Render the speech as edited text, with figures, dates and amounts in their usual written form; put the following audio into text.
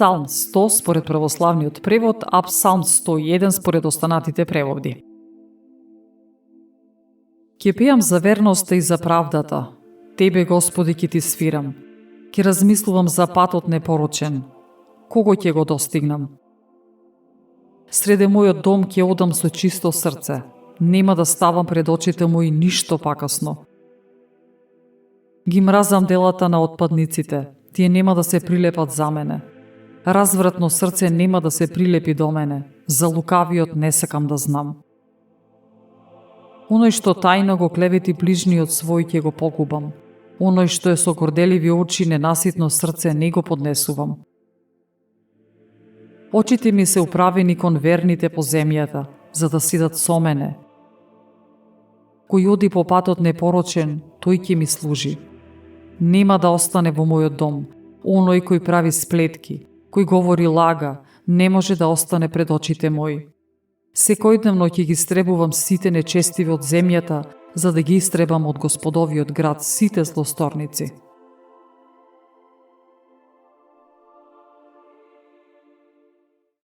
Псалм 100 според православниот превод, а Псалм 101 според останатите преводи. Ќе пеам за верноста и за правдата. Тебе, Господи, ќе ти свирам. Ќе размислувам за патот непорочен. Кого ќе го достигнам? Среде мојот дом ќе одам со чисто срце. Нема да ставам пред очите мои ништо пакасно. Ги мразам делата на отпадниците. Тие нема да се прилепат за мене. Развратно срце нема да се прилепи до мене. За лукавиот не сакам да знам. Оној што тајно го клевети ближниот свој ќе го погубам. Оној што е со горделиви очи ненаситно срце не го поднесувам. Очите ми се управени кон верните по земјата, за да сидат со мене. Кој оди по патот непорочен, тој ќе ми служи. Нема да остане во мојот дом. Оној кој прави сплетки, кој говори лага, не може да остане пред очите мои. Секојдневно ќе ги истребувам сите нечестиви од земјата, за да ги истребам од Господовиот град сите злосторници.